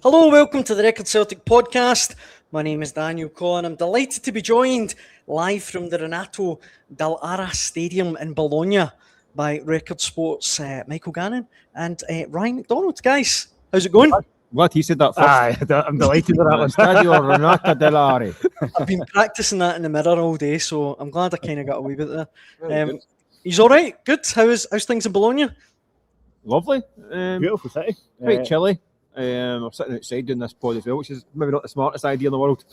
Hello, welcome to the Record Celtic podcast. My name is Daniel Cohen. I'm delighted to be joined live from the Renato Dall'Ara Stadium in Bologna by Record Sports' Michael Gannon and Ryan McDonald. Guys, how's it going? What he said that first. I'm delighted with that one. Stadio Renato Dall'Ara. I've been practicing that in the mirror all day, so I'm glad I kind of got away with it there. He's all right, good. How's things in Bologna? Lovely. Beautiful city. Quite chilly. I'm sitting outside doing this pod as well, which is maybe not the smartest idea in the world.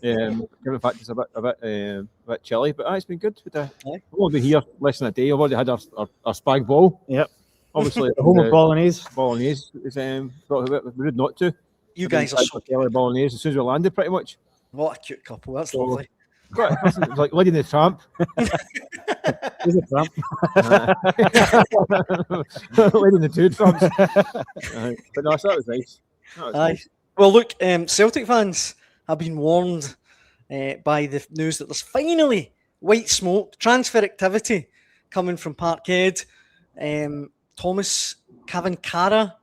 Given the fact it's a bit chilly, but it's been good. We've only been here less than a day. We've already had our spag ball. Yep. Obviously, the home of Bolognese. Bolognese is we're not to. You guys are so Bolognese as soon as we landed, pretty much. What a cute couple. That's lovely. It's like Lady and the Tramp. Who's a tramp? Lady and the two tramps. But no, so that was nice. Nice. Well, look, Celtic fans have been warned by the news that there's finally white smoke, transfer activity coming from Parkhead. Tomas Cvancara.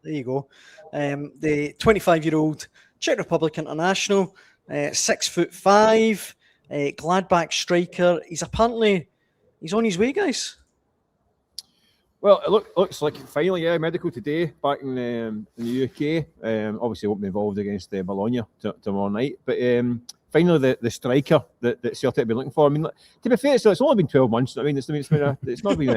There you go. The 25-year-old Czech Republic international, 6'5", Gladbach striker. He's on his way, guys. Well, it looks like finally, medical today back in the UK. Obviously, won't be involved against Bologna tomorrow night, but finally the striker that Celtic have been looking for. I mean, to be fair, it's only been 12 months. I mean, it's not been not been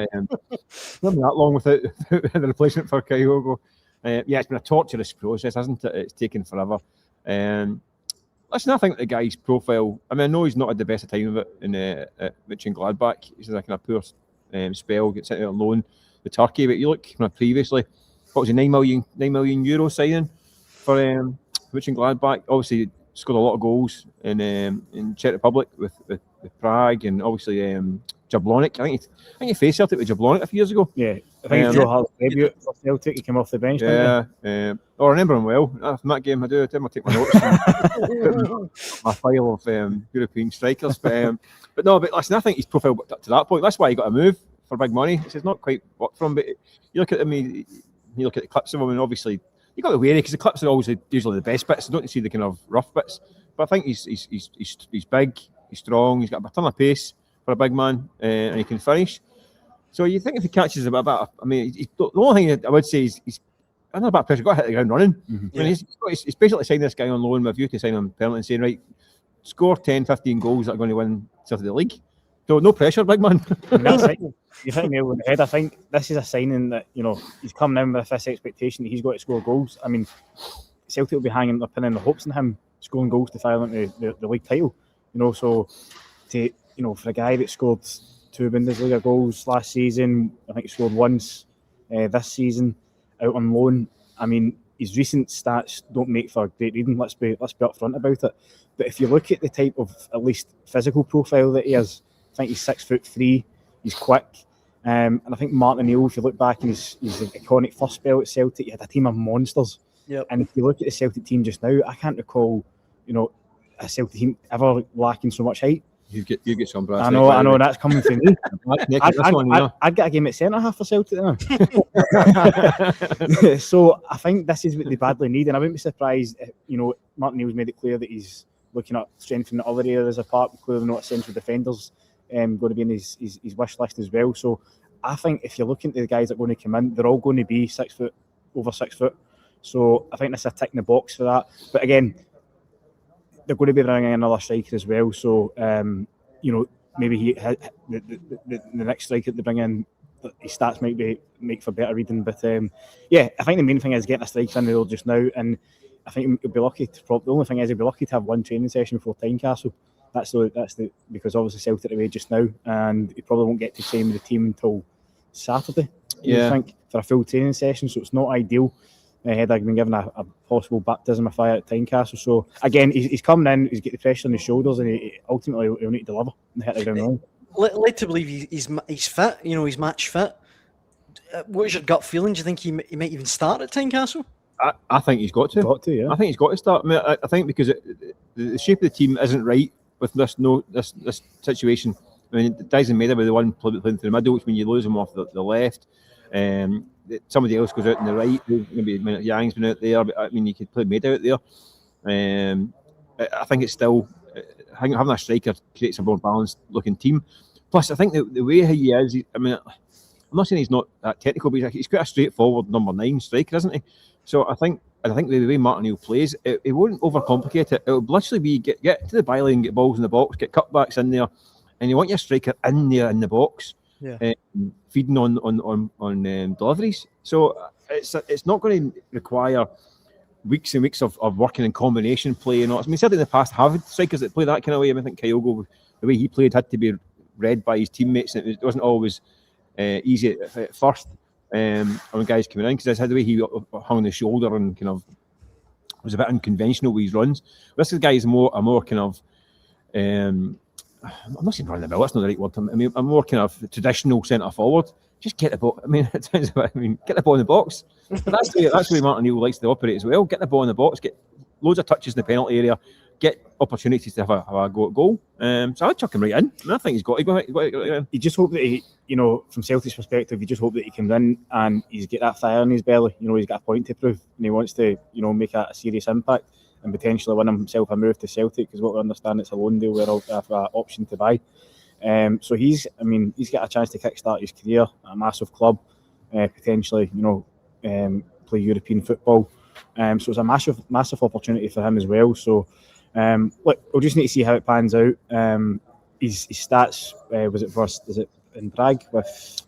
that long without the replacement for Kyogo. It's been a torturous process, hasn't it? It's taken forever. Listen, I think the guy's profile, I mean, I know he's not had the best of time of it in Gladbach. He's had a kind of poor spell, gets sent out on loan to Turkey. But you look kind of previously, what was it, €9 million signing for Gladbach? Obviously, scored a lot of goals in Czech Republic with Prague and obviously Jablonec. I think he faced Celtic with Jablonec a few years ago. Yeah, I think Joe Hart's debut for Celtic. He came off the bench. Yeah, I remember him well. From that game, I take my notes. My file of European strikers. But listen, I think his profile up to that point. That's why he got a move for big money. It's not quite worked for him. But you look at him, you look at the clips of him, and obviously you got to wear it because the clips are always usually the best bits. You don't see the kind of rough bits. But I think he's big, he's strong, he's got a ton of pace for a big man, and he can finish. So you think if he catches a bit, I mean, the only thing I would say is he's under a bit of pressure. Got to hit the ground running. Mm-hmm. I mean, he's basically signing this guy on loan with a view to sign him permanently and saying, right, score 10, 15 goals that are going to win Celtic the league. So no pressure, big man. That's right. You hit me over the head. I think this is a signing that, he's coming in with this expectation that he's got to score goals. I mean, Celtic will be pinning the hopes in him scoring goals to file into the league title. So for a guy that scored 2 Bundesliga goals last season, I think he scored once this season out on loan. I mean, his recent stats don't make for great reading. Let's be upfront about it. But if you look at the type of at least physical profile that he has, I think he's 6'3". He's quick, and I think Martin O'Neill, if you look back in his iconic first spell at Celtic, he had a team of monsters. Yep. And if you look at the Celtic team just now, I can't recall, a Celtic team ever lacking so much height. You get some brass. I know that's coming from me. I'd get a game at centre half for Celtic now. So I think this is what they badly need, and I wouldn't be surprised if, Martin Neal's made it clear that he's looking at strengthening the other areas apart. Clearly not central defenders going to be in his wish list as well. So I think if you're looking at the guys that are going to come in, they're all going to be 6 foot, over 6 foot. So I think that's a tick in the box for that. But again, they're going to be bringing in another striker as well. So, maybe the next striker that they bring in, his stats might make for better reading. But I think the main thing is getting a striker in the door just now. And I think he'll be lucky the only thing is he'll be lucky to have one training session before Tynecastle. Because obviously Celtic are away just now, and he probably won't get to train with the team until Saturday. I think for a full training session, so it's not ideal. Had I been given a possible baptism of fire at Tynecastle. So again, he's coming in, he's got the pressure on his shoulders, and ultimately he'll need to deliver and hit the ground running. Led to believe he's fit. He's match fit. What's your gut feeling? Do you think he might even start at Tynecastle? I think he's got to. I think he's got to start. I mean, I think because the shape of the team isn't right with this situation. I mean, Dyson Maida with the one playing through the middle, which means you lose him off the left. Somebody else goes out on the right. Maybe Yang's been out there, but I mean, you could play Maida out there. I think it's still having a striker creates a more balanced looking team. Plus, I think the way he is, I mean, I'm not saying he's not that technical, but he's quite a straightforward number 9 striker, isn't he? So I think the way Martin plays, it won't overcomplicate it. It will literally be get to the byline, get balls in the box, get cutbacks in there, and you want your striker in there in the box, feeding on deliveries. So it's not going to require weeks and weeks of working in combination play. And all. I mean, certainly in the past, have strikers that play that kind of way. I mean, I think Kyogo, the way he played, had to be read by his teammates, and it wasn't always easy at first. When guys coming in, because that's how the way he hung the shoulder and kind of was a bit unconventional with his runs. This guy is a more kind of I'm not saying run the mill, that's not the right word. I mean, a more kind of traditional centre forward. Just get the ball. I mean, it sounds about, get the ball in the box. But that's the way Martin O'Neill likes to operate as well. Get the ball in the box, get loads of touches in the penalty area, get opportunities to have a go at goal. So I'd chuck him right in. I think he's got to go in. You just hope that he, from Celtic's perspective, you just hope that he comes in and he's got that fire in his belly. He's got a point to prove, and he wants to, make a serious impact and potentially win himself a move to Celtic, because what we understand, it's a loan deal where he'll have an option to buy. So he's got a chance to kickstart his career at a massive club, potentially, play European football. So it's a massive opportunity for him as well. So, look, we'll just need to see how it pans out. His stats, is it in Prague with?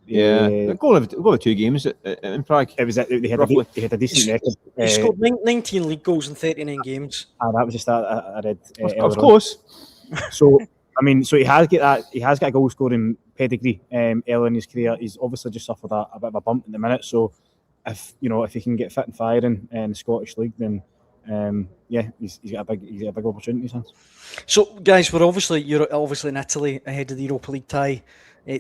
Goal of 2 games in Prague. It was they had a decent record. He scored 19 league goals in 39 games. That was just I read. Of course. So so he has got a goal scoring pedigree early in his career. He's obviously just suffered a bit of a bump in the minute. So if he can get fit and firing in the Scottish League, then he's got a big opportunity in his hands. So guys, you're obviously in Italy ahead of the Europa League tie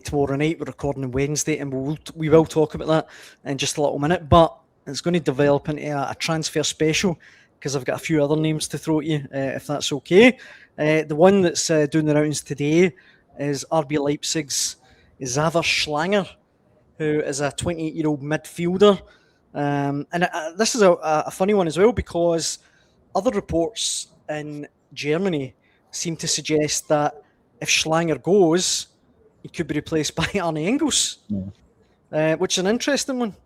tomorrow night. We're recording on Wednesday, and we will talk about that in just a little minute. But it's going to develop into a transfer special, because I've got a few other names to throw at you, if that's okay. The one that's doing the rounds today is RB Leipzig's Xaver Schlanger, who is a 28-year-old midfielder. And this is a funny one as well, because other reports in Germany seem to suggest that if Schlanger goes, he could be replaced by Arne Engels, which is an interesting one.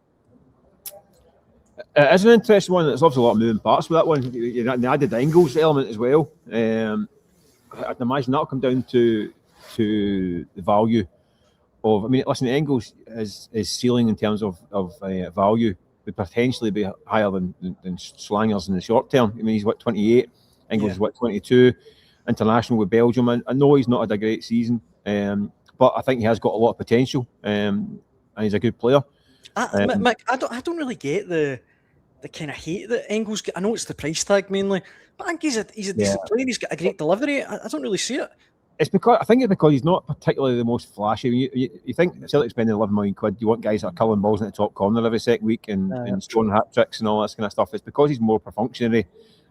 It is an interesting one. There's obviously a lot of moving parts with that one. They added the Engels element as well. I'd imagine that'll come down to the value of. I mean, listen, Engels' ceiling in terms of value would potentially be higher than Schlanger's in the short term. I mean, he's 28. Engels is 22. International with Belgium. I know he's not had a great season, but I think he has got a lot of potential, and he's a good player. Mick, I don't really get the kind of hate that Engels get. I know it's the price tag mainly, but I think he's a decent player. He's got a great delivery. I don't really see it. It's because he's not particularly the most flashy. You think Celtic spending 11 million quid, you want guys that are culling balls in the top corner every second week and scoring hat tricks and all that kind of stuff. It's because he's more perfunctory.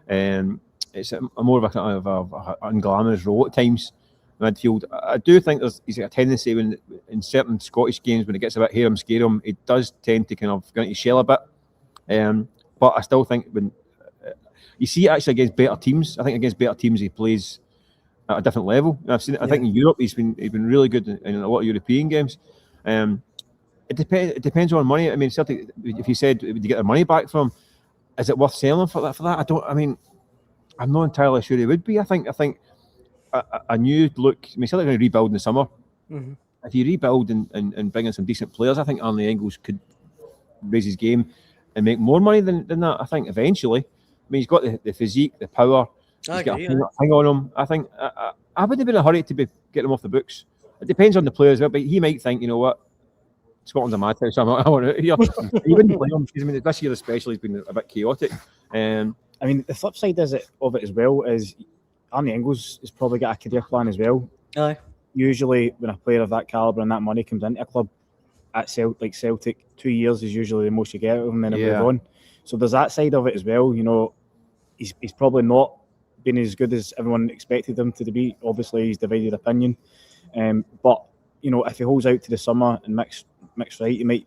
It's more of a kind of unglamorous role at times. Midfield. I do think he's got a tendency in certain Scottish games, when it gets a bit hear him, scare him, he does tend to kind of go into his shell a bit. But I still think when you see it actually against better teams, I think against better teams he plays at a different level. I've seen it. I think in Europe he's been really good in a lot of European games. It depends on money. I mean, Celtic, if you said would you get their money back from, is it worth selling for that? I'm not entirely sure it would be. I think a new look. I mean, Celtic are going to rebuild in the summer. Mm-hmm. If you rebuild and bring in some decent players, I think Arne Engels could raise his game and make more money than that. I think eventually. I mean, he's got the physique, the power. He's got a thing on him. I think I wouldn't be in a hurry to get him off the books. It depends on the player as well, but he might think, you know what, Scotland's a madhouse, so I want out here. He wouldn't play him, because I mean, this year especially has been a bit chaotic. I mean, the flip side of it as well is Arne Engels has probably got a career plan as well. Aye. Usually, when a player of that calibre and that money comes into a club at Celtic, 2 years is usually the most you get out of him, and then move on. So there's that side of it as well. You know, he's probably not been as good as everyone expected him to be. Obviously, he's divided opinion. But if he holds out to the summer and mix right, he might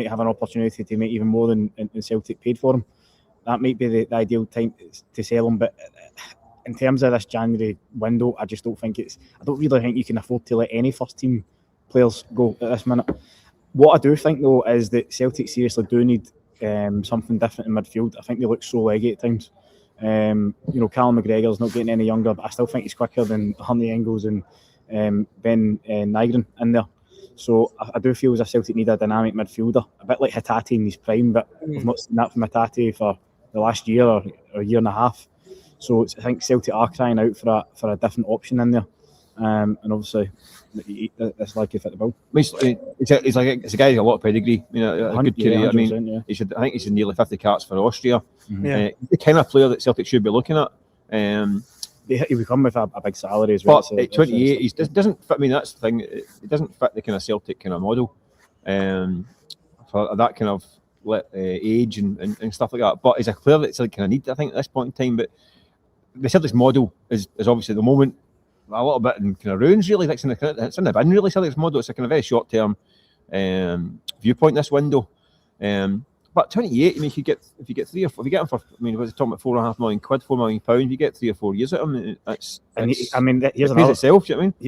have an opportunity to make even more than Celtic paid for him. That might be the ideal time to sell him. But in terms of this January window, I just don't think I don't really think you can afford to let any first team players go at this minute. What I do think though is that Celtic seriously do need something different in midfield. I think they look so leggy at times. Callum McGregor's not getting any younger, but I still think he's quicker than Huntley Engels and Ben Nygren in there. So I do feel as if Celtic need a dynamic midfielder, a bit like Hatate in his prime, but we've not seen that from Hatate for the last year or year and a half. So I think Celtic are crying out for a different option in there. And obviously, it's like he fit the bill. It's a guy with a lot of pedigree. A good career. I think he's in nearly 50 caps for Austria. The kind of player that Celtic should be looking at. He would come with a big salary as well. But at 28, he doesn't fit. I mean, that's the thing. It doesn't fit the kind of Celtic kind of model for that kind of age and stuff like that. But he's a player that Celtic kind of need, I think, at this point in time. But the Celtic's model is obviously at the moment a little bit in kind of ruins, really. It's in the bin, really. Celtic's model. It's a kind of very short term viewpoint this window. But 28, I mean, if you get him for, I mean, what's it talking about, £4.5 million, £4 million, you get 3 or 4 years at him. Here's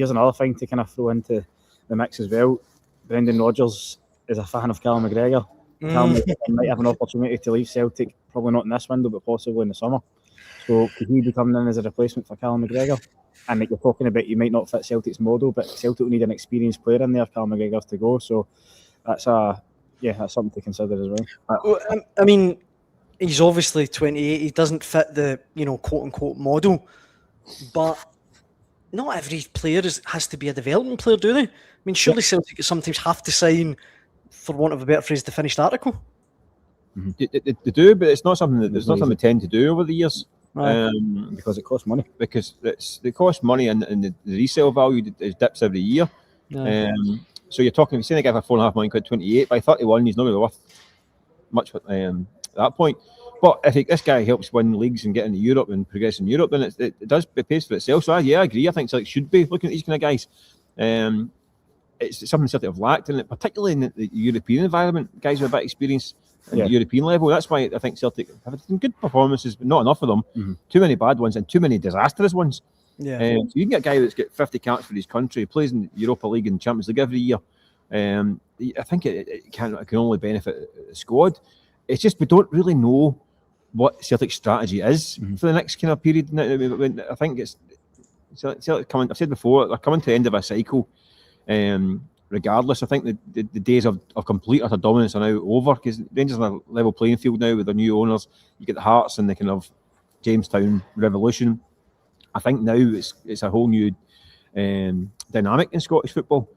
another thing to kind of throw into the mix as well. Brendan Rodgers is a fan of Callum McGregor. Callum might have an opportunity to leave Celtic, probably not in this window, but possibly in the summer. So could he be coming in as a replacement for Callum McGregor? And like you're talking about, you might not fit Celtic's model, but Celtic will need an experienced player in there if Callum McGregor's to go. So that's something to consider as well. I mean, he's obviously 28. He doesn't fit the quote unquote model, but not every player has to be a development player, do they? I mean, surely Celtic sometimes have to sign, for want of a better phrase, the finished article. They do, but it's not something that we tend to do over the years. Because it costs money. Because it costs money, and the resale value dips every year. So you're talking, saying a guy for £4.5 million, 28 by 31, he's not really worth much at that point. But if this guy helps win leagues and get into Europe and progress in Europe, then it pays for itself. So I agree. I think Celtic should be looking at these kind of guys. It's something Celtic have lacked, and particularly in the European environment, guys with a bit of experience at the European level. That's why I think Celtic have some good performances, but not enough of them. Too many bad ones and too many disastrous ones. So you can get a guy that's got 50 caps for his country, plays in Europa League and Champions League every year. I think it can only benefit the squad. It's just we don't really know what Celtic's strategy is for the next kind of period. I think it's Celtic coming. I've said before, they're coming to the end of a cycle. Regardless, I think the days of complete utter dominance are now over, because Rangers are on a level playing field now with their new owners. You get the Hearts and the kind of Jamestown revolution. I think now it's a whole new dynamic in Scottish football.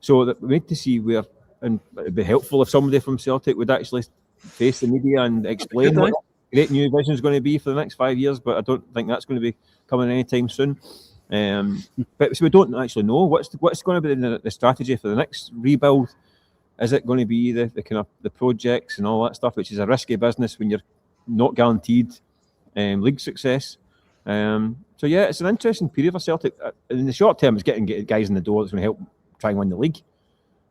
So that we need to see where, and it'd be helpful if somebody from Celtic would actually face the media and explain what great new vision is going to be for the next 5 years. But I don't think that's going to be coming anytime soon. But so we don't actually know what's going to be the strategy for the next rebuild. Is it going to be the kind of the projects and all that stuff, which is a risky business when you're not guaranteed league success? So it's an interesting period for Celtic. In the short term, it's getting guys in the door that's going to help try and win the league.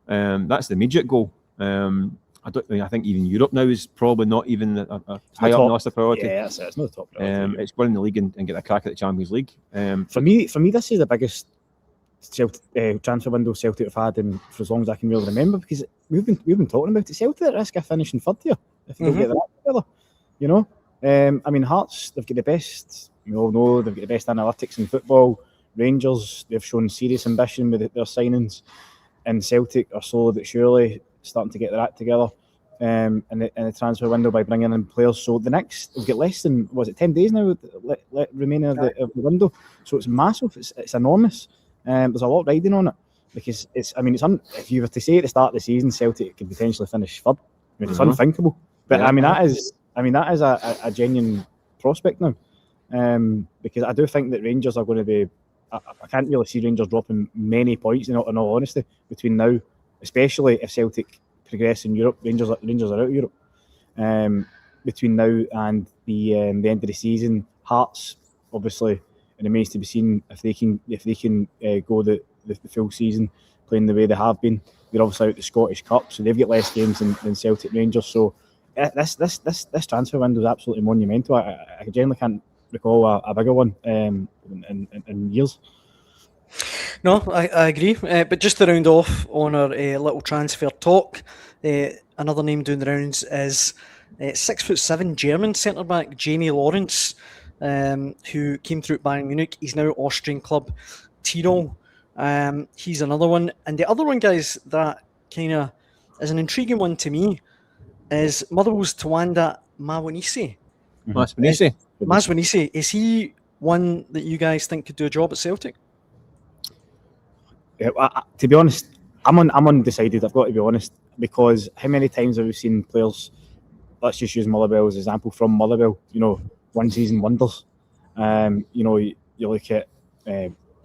That's the immediate goal. I think even Europe now is probably not even a high up on the list of priority. Yeah, it's not the top priority. It's winning the league and get a crack at the Champions League. For me, this is the biggest transfer window Celtic have had for as long as I can really remember, because we've been talking about it. Celtic at risk of finishing third here if they don't get that together. I mean, Hearts, they've got the best. We all know they've got the best analytics in football. Rangers, they've shown serious ambition with their signings, and Celtic are slowly but surely starting to get their act together in the transfer window by bringing in players. So the next, we've got less than 10 days now remaining of the window. So it's massive. It's enormous. There's a lot riding on it, because if you were to say at the start of the season Celtic could potentially finish third, it's unthinkable. But that is a genuine prospect now, because I do think that Rangers are going to be. I can't really see Rangers dropping many points, in all honesty, between now, especially if Celtic progress in Europe. Rangers are out of Europe. Between now and the end of the season, Hearts, obviously, it remains to be seen if they can go the the full season playing the way they have been. They're obviously out the Scottish Cup, so they've got less games than Celtic Rangers. So this transfer window is absolutely monumental. I generally can't recall a bigger one in years. No, I agree. But just to round off on our little transfer talk, another name doing the rounds is 6'7" German centre back Jamie Lawrence, who came through at Bayern Munich. He's now Austrian club Tiro. He's another one, and the other one, guys, that kind of is an intriguing one to me is Motherwell's Tawanda Maswanhise. Maswanhise, is he one that you guys think could do a job at Celtic? Yeah, to be honest, I'm undecided. I've got to be honest, because how many times have we seen players? Let's just use Motherwell as an example. From Motherwell, one season wonders. You look at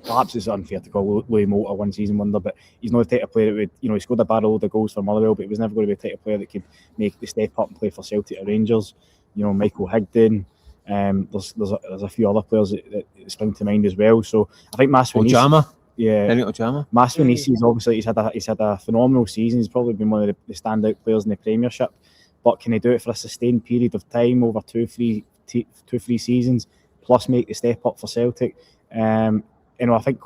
perhaps it's unfair to call Louis Moulton a one season wonder, but he's not the type of player that would, he scored a barrel load of goals for Motherwell, but he was never going to be the type of player that could make the step up and play for Celtic or Rangers. Michael Higdon. There's a few other players that spring to mind as well. So I think Maswanhise. Maswanhise is obviously he's had a phenomenal season. He's probably been one of the standout players in the Premiership. But can he do it for a sustained period of time over two, three seasons, plus make the step up for Celtic? I think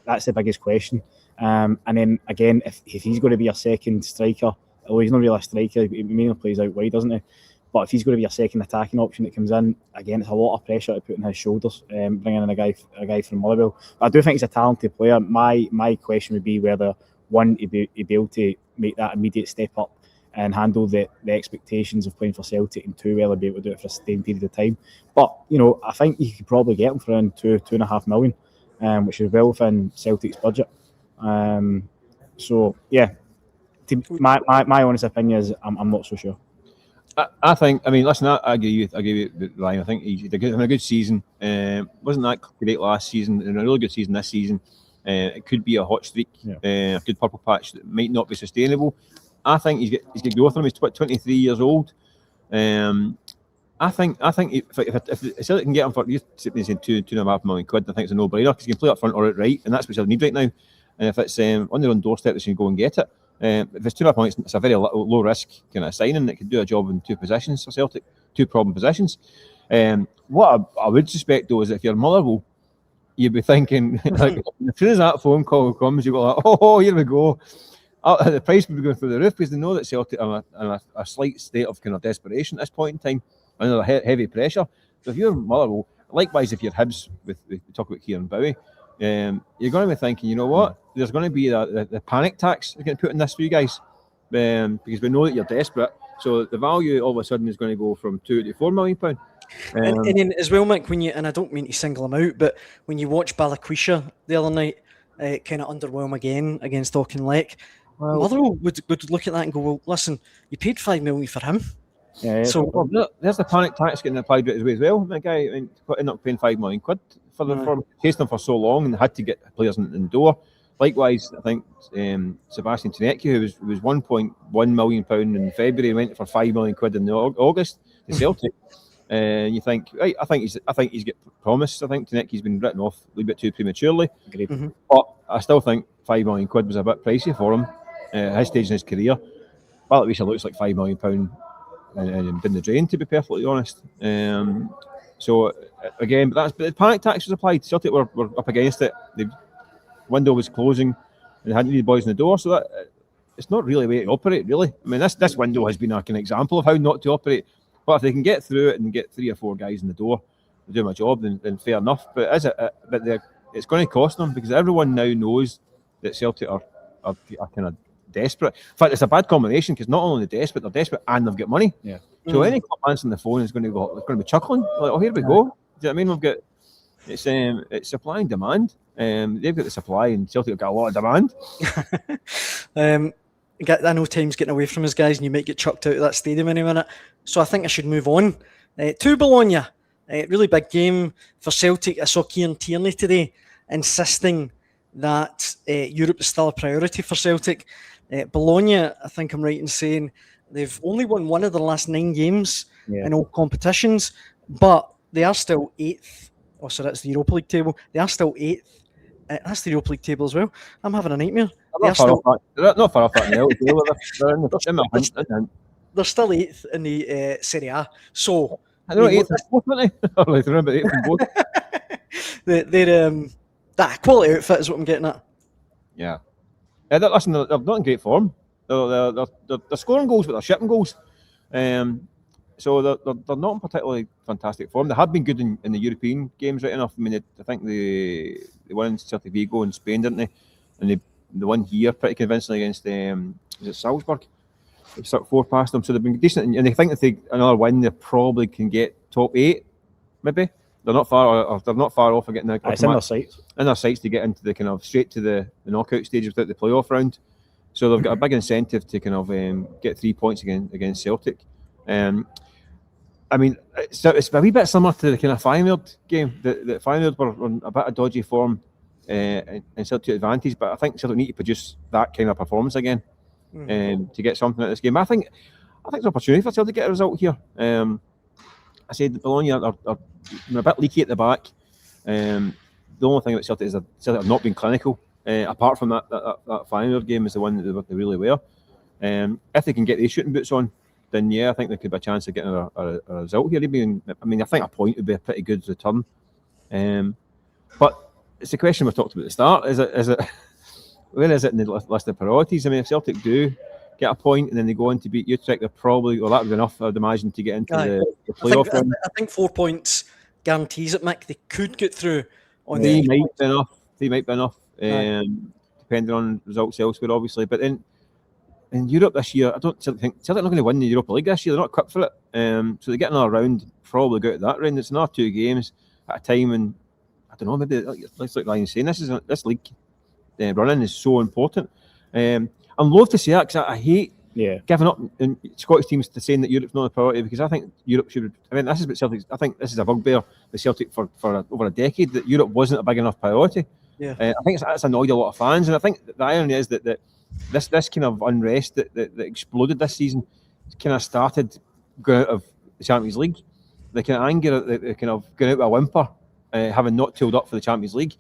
that's the biggest question. And then again, if he's going to be a second striker, although he's not really a striker, he mainly plays out wide, doesn't he? But if he's going to be a second attacking option that comes in, again, it's a lot of pressure to put on his shoulders, bringing in a guy from Motherwell. But I do think he's a talented player. My question would be whether, one, he'd be able to make that immediate step up and handle the expectations of playing for Celtic, and two, whether he'd be able to do it for a sustained period of time. But, I think you could probably get him for around 2.5 million, which is well within Celtic's budget. So, yeah, my honest opinion is I'm not so sure. I think, listen, I agree with Ryan. I think he's having a good season. Wasn't that great last season, and a really good season this season. It could be a hot streak, a good purple patch that might not be sustainable. I think he's got growth on him. He's 23 years old. I think if Celtic can get him for, you're saying £2.5 million, I think it's a no-brainer, because he can play up front or right, and that's what Celtic need right now. And if it's on their own doorstep, they should go and get it. If it's £2.5 million, it's a very low risk kind of signing that could do a job in two positions for Celtic, two problem positions. What I would suspect though is that if you're Motherwell, you'd be thinking, like, as soon as that phone call comes, you go like, oh, here we go. The price would be going through the roof, because they know that Celtic are in a slight state of kind of desperation at this point in time, under heavy pressure. So if you're Motherwell, likewise if you're Hibs, we talk about Kieran Bowie, you're going to be thinking, you know what, there's going to be the panic tax getting put in this for you guys, because we know that you're desperate. So the value all of a sudden is going to go from £2 to £4 million. And then as well, Mick, and I don't mean to single him out, but when you watch Balikwisha the other night, kind of underwhelm again against Auchinleck, Motherwell would look at that and go, well, listen, you paid £5 million for him. Yeah. So there's the panic tax getting applied as well. That guy ended up paying £5 million for chasing them for so long and had to get players in the door. Likewise, I think Sebastian Tynecastle, who was £1.1 million in February, went for £5 million in August to Celtic. And you think, right? I think he's got promise. I think Tynecastle's been written off a little bit too prematurely. Agreed. Mm-hmm. But I still think £5 million was a bit pricey for him at his stage in his career. Balikwisha looks like £5 million and been the drain, to be perfectly honest. So again, but the panic tax was applied. Celtic were up against it. The window was closing, and they hadn't really boys in the door. So that it's not really a way to operate, really. This window has been like an example of how not to operate. But if they can get through it and get 3 or 4 guys in the door to do my job, then fair enough. But it's going to cost them, because everyone now knows that Celtic are kind of desperate. In fact, it's a bad combination, because not only they're desperate and they've got money. Yeah. So any club answering the phone is going to be chuckling like, oh, here we go. Do you know what I mean? We've got it's supply and demand. They've got the supply, and Celtic have got a lot of demand. I know time's getting away from us, guys, and you might get chucked out of that stadium any minute. So I think I should move on to Bologna. Really big game for Celtic. I saw Kieran Tierney today insisting that Europe is still a priority for Celtic. Bologna, I think I'm right in saying, they've only won one of the last 9 games in all competitions, but they are still 8th. Oh, so that's the Europa League table. They are still 8th That's the Europa League table as well. I'm having a nightmare. They're not far off that now. They're in the They're still 8th in the Serie A. So I know 8th and 4th, aren't they? Or they're about 8th and both. They're that quality outfit is what I'm getting at. Yeah. Listen, they're not in great form. They're scoring goals, but they're shipping goals. So they're not in particularly fantastic form. They have been good in the European games, right enough. I mean, I think they won in Celtic Vigo in Spain, didn't they? And they won here pretty convincingly against is it Salzburg? They stuck 4 past them, so they've been decent. And they think if they another win, they probably can get top 8, maybe. They're not far off of getting that. It's in their sights. In their sights to get into the kind of straight to the knockout stage without the playoff round. So they've got a big incentive to kind of get 3 points against Celtic. I mean, it's a wee bit similar to the kind of Feyenoord game. The Feyenoord were on a bit of dodgy form and Celtic advantage, but I think Celtic need to produce that kind of performance again to get something out of this game. I think it's an opportunity for Celtic to get a result here. I said Bologna are a bit leaky at the back. The only thing about Celtic is that Celtic have not been clinical. Apart from that Feyenoord game is the one that they really were. If they can get these shooting boots on, then yeah, I think there could be a chance of getting a result here. I think a point would be a pretty good return. But it's the question we talked about at the start. Is it where is it in the list of priorities? I mean, if Celtic do get a point and then they go on to beat Utrecht, they're probably, well, that would be enough, I'd imagine, to get into the playoff. I think 4 points guarantees it, Mick. They could get through on they might be enough. Depending on results elsewhere, obviously. But in Europe this year, I don't think Celtic are not going to win the Europa League this year. They're not equipped for it. So they get another round, probably go to that round. It's another 2 games at a time, and I don't know. Maybe like Ryan's saying, this league running is so important. I'm loath to say that because I hate giving up in Scottish teams to saying that Europe's not a priority, because I think Europe should. I mean, this is about Celtic. I think this is a bugbear with Celtic for over a decade, that Europe wasn't a big enough priority. Yeah, I think that's annoyed a lot of fans, and I think the irony is that this kind of unrest that exploded this season kind of started going out of the Champions League. The kind of anger, the kind of going out with a whimper, having not tooled up for the Champions League.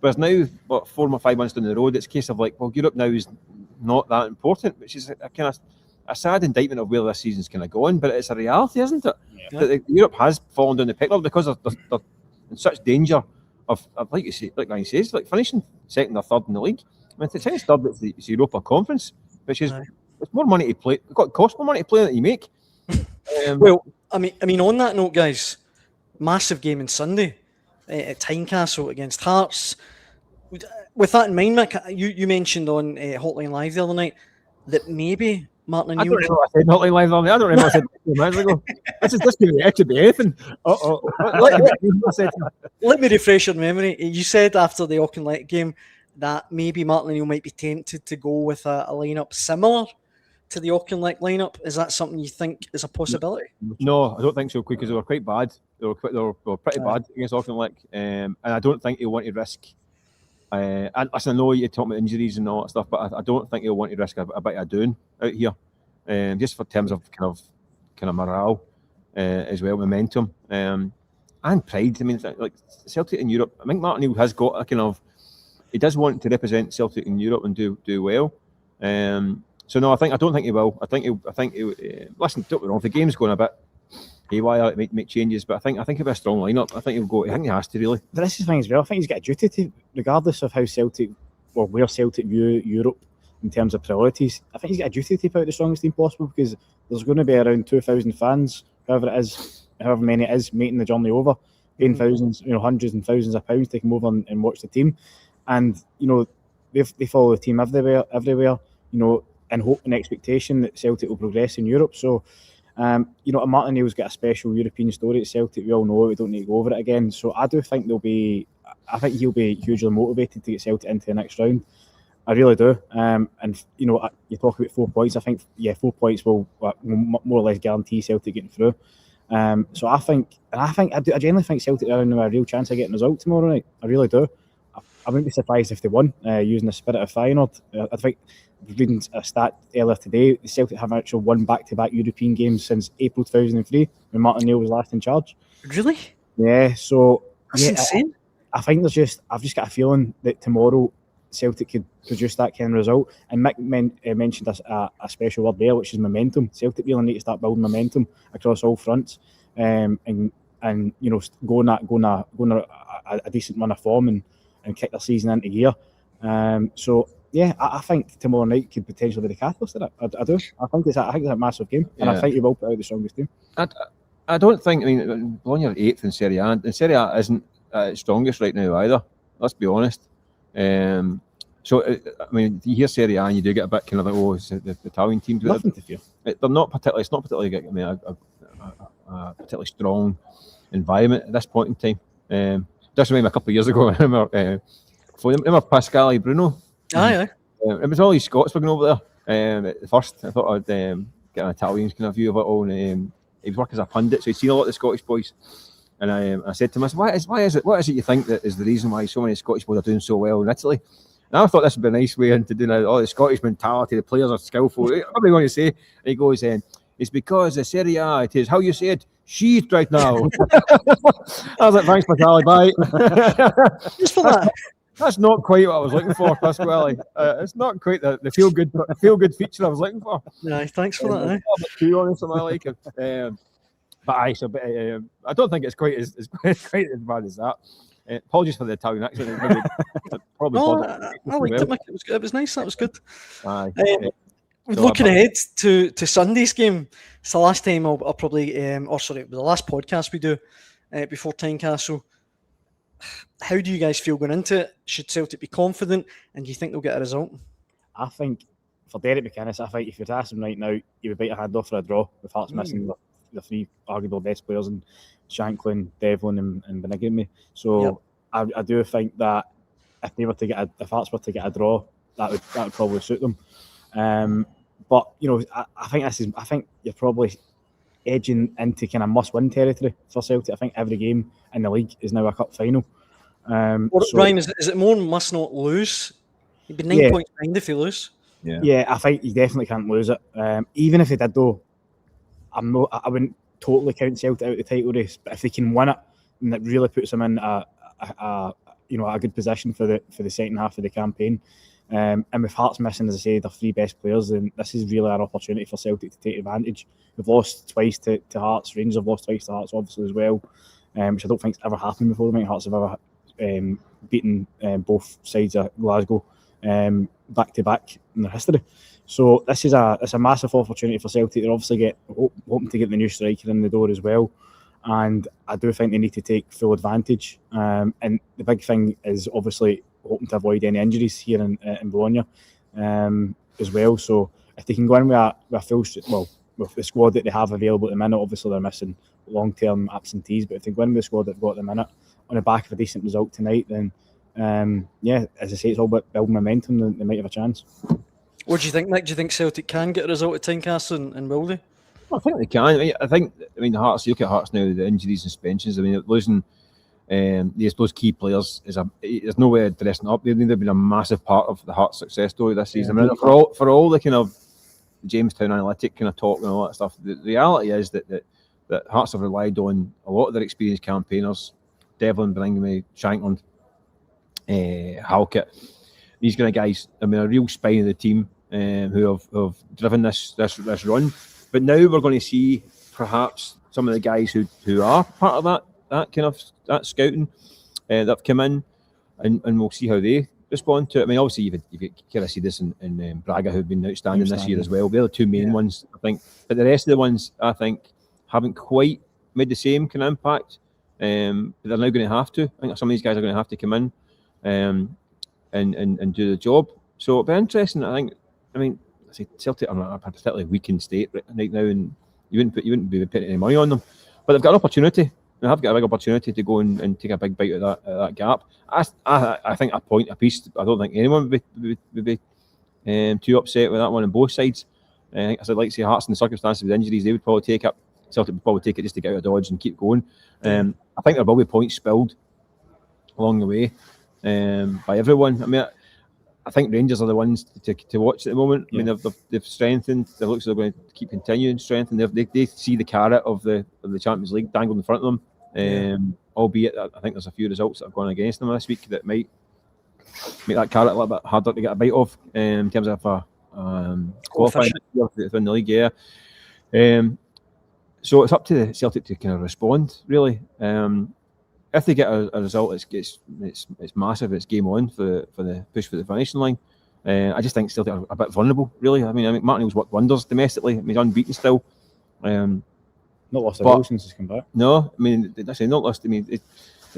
Whereas now, 4 or 5 months down the road, it's a case of like, well, Europe now is not that important, which is a kind of a sad indictment of where this season's kind of going. But it's a reality, isn't it? Yeah. That Europe has fallen down the pecking order because they're in such danger of like you say, like Ryan says, like finishing second or third in the league. I mean, it's finished third, it's the Europa Conference, which is it's more money to play. It costs more money to play than you make. Well, I mean, on that note, guys, massive game on Sunday at Tynecastle against Hearts. With that in mind, Mick, you mentioned on Hotline Live the other night that maybe Martin O'Neill. I don't know. I said Hotline Live. I don't remember. I said 2 minutes ago. This could be anything. Let me refresh your memory. You said after the Auckland game that maybe Martin O'Neill might be tempted to go with a lineup similar to the Auckland lineup. Is that something you think is a possibility? No, I don't think so, because they were quite bad. They were pretty bad against Auckland, and I don't think he'll want to risk. And listen, I know you're talking about injuries and all that stuff, but I don't think he'll want to risk a bit of doing out here, just for terms of kind of morale as well, momentum, and pride. I mean, like Celtic in Europe, I think Martin O'Neill has got a kind of. He does want to represent Celtic in Europe and do well. So no, I don't think he will. I think he'll listen. Don't be wrong. If the game's going a bit haywire, it make changes. But I think it'll be a strong lineup. I think he'll go. I think he has to really. But this is the thing as well. I think he's got a duty to, regardless of how Celtic or where Celtic view Europe in terms of priorities. I think he's got a duty to put out the strongest team possible, because there's going to be around 2,000 fans, however many it is, making the journey over, paying thousands, hundreds and thousands of pounds to come over and watch the team. And they follow the team everywhere, in hope and expectation that Celtic will progress in Europe. So, Martin O'Neill's got a special European story at Celtic. We all know it. We don't need to go over it again. So I do think I think he'll be hugely motivated to get Celtic into the next round. I really do. You talk about 4 points. I think 4 points will more or less guarantee Celtic getting through. So I genuinely think Celtic are in a real chance of getting a result tomorrow night. I really do. I wouldn't be surprised if they won, using the spirit of Feyenoord. I think, reading a stat earlier today, the Celtic have actually won back-to-back European games since April 2003, when Martin O'Neill was last in charge. Really? Yeah, so... That's insane. I think I've just got a feeling that tomorrow Celtic could produce that kind of result. And Mick mentioned a special word there, which is momentum. Celtic really need to start building momentum across all fronts, and go on a decent run of form and kick their season into gear. So yeah, I think tomorrow night could potentially be the catalyst of it. I do. I think it's a massive game, and I think you will put out the strongest team. I don't think. I mean, Bologna are 8th in Serie A, and Serie A isn't at its strongest right now either. Let's be honest. So I mean, you hear Serie A and you do get a bit kind of like, oh, it's the Italian teams. Nothing to fear. They're not particularly. It's not particularly a particularly strong environment at this point in time. Just remember a couple of years ago, I remember Pascal Bruno. Aye. It was all these Scots were going over there. At first, I thought I'd get an Italian kind of view of it all. And he was working as a pundit, so he'd seen a lot of the Scottish boys. And I said to him, what is it you think that is the reason why so many Scottish boys are doing so well in Italy? And I thought this would be a nice way into doing all the Scottish mentality, the players are skillful. What are you going to say? And he goes, it's because the Serie A, it is, how you say it, shit right now. I was like, thanks, Pasquale, bye. Just for that. That's not quite what I was looking for, Pasquale. It's not quite the feel good feature I was looking for. No, thanks for that. I'm a bit too honest, I like it. But I don't think it's quite as bad as that. Apologies for the Italian accent. Probably I liked it, Mick. It was nice. That was good. Aye. Looking ahead to Sunday's game, it's the last time I'll probably, the last podcast we do before Tynecastle. How do you guys feel going into it? Should Celtic be confident, and do you think they'll get a result? I think for Derek McInnes, I think if you were to ask him right now, he would bite your hand off for a draw with Hearts missing the three arguable best players in Shanklin, Devlin, and Benigni. So yep. I do think that if Hearts were to get a draw, that would probably suit them. But I think you're probably edging into kind of must-win territory for Celtic. I think every game in the league is now a cup final. Ryan, is it more must not lose? He'd be 9 points behind if you lose. Yeah, I think you definitely can't lose it. Even if they did, though, I wouldn't totally count Celtic out of the title race. But if they can win it, then it really puts them in a good position for the second half of the campaign. And with Hearts missing, as I say, their three best players, then this is really an opportunity for Celtic to take advantage. We've lost twice to Hearts. Rangers have lost twice to Hearts, obviously, as well, which I don't think's ever happened before. I think Hearts have ever beaten both sides of Glasgow back to back in their history. So this is a massive opportunity for Celtic. They're obviously hoping to get the new striker in the door as well, and I do think they need to take full advantage. And the big thing is obviously hoping to avoid any injuries here in Bologna as well. So if they can go in with a full, with the squad that they have available at the minute, obviously they're missing long-term absentees, but if they go in with the squad that they've got at the minute on the back of a decent result tonight, then as I say, it's all about building momentum, then they might have a chance. What do you think, Nick? Do you think Celtic can get a result at Tynecastle and will they? Well, I think they can. I mean, Hearts. You look at Hearts now, the injuries and suspensions. I mean, losing those key players there's no way of dressing up. They've been a massive part of the Hearts' success story this season. I mean, for all the kind of Jamestown analytic kind of talk and all that stuff, the reality is that Hearts have relied on a lot of their experienced campaigners, Devlin, Benigni, Shanklin, Halkett. These kind of guys, I mean, a real spine of the team who have driven this run. But now we're going to see perhaps some of the guys who are part of that scouting that have come in, and we'll see how they respond to it. I mean, obviously you've kind of see this in Braga, who've been outstanding this year as well. They're the two main ones, I think. But the rest of the ones, I think, haven't quite made the same kind of impact. But they're now going to have to. I think some of these guys are going to have to come in and do the job. So it'll be interesting. I mean, I say Celtic are in a particularly weakened state right now, and you wouldn't be putting any money on them. But they've got an opportunity. They have got a big opportunity to go and take a big bite of that gap. I think a point apiece. I don't think anyone would be too upset with that one on both sides. I think, as I'd like to say, Hearts in the circumstances with injuries, they would probably take it. Celtic would probably take it just to get out of dodge and keep going. I think there will be points spilled along the way by everyone. I mean, I think Rangers are the ones to watch at the moment. I mean, they've strengthened. It looks like they're going to keep continuing to strengthen. They see the carrot of the Champions League dangled in front of them. albeit I think there's a few results that have gone against them this week that might make that carrot a little bit harder to get a bite of in terms of qualifying to win the league. Yeah. So it's up to Celtic to kind of respond, really. If they get a result, it's massive. It's game on for the push for the finishing line. I just think Celtic are a bit vulnerable, really. I mean Martinelli's worked wonders domestically. I mean, he's unbeaten still. Not lost a goal since he's come back. No, I mean, that's not lost. I mean, they've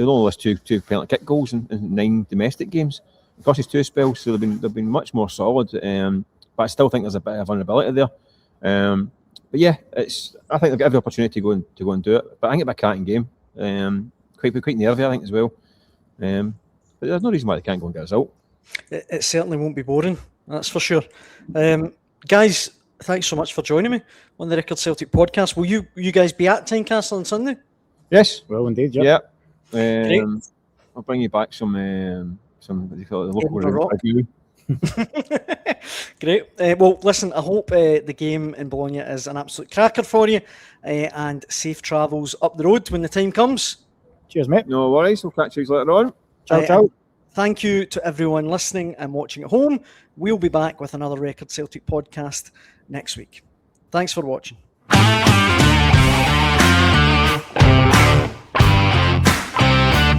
only lost two penalty kick goals in 9 domestic games. Across his 2 spells, so they've been much more solid. But I still think there's a bit of vulnerability there. But yeah, I think they've got every opportunity to go and do it. But I think it'll be a cracking game. Quite nervy, I think, as well. But there's no reason why they can't go and get a result. It certainly won't be boring, that's for sure. Guys, thanks so much for joining me on the Record Celtic podcast. Will you guys be at Tynecastle on Sunday? Yes. Well, indeed, yeah. I'll bring you back some what do you call it, the local review. Great. Well, listen, I hope the game in Bologna is an absolute cracker for you, and safe travels up the road when the time comes. Cheers, mate. No worries. We'll catch you later on. Ciao, ciao. Thank you to everyone listening and watching at home. We'll be back with another Record Celtic podcast next week. Thanks for watching.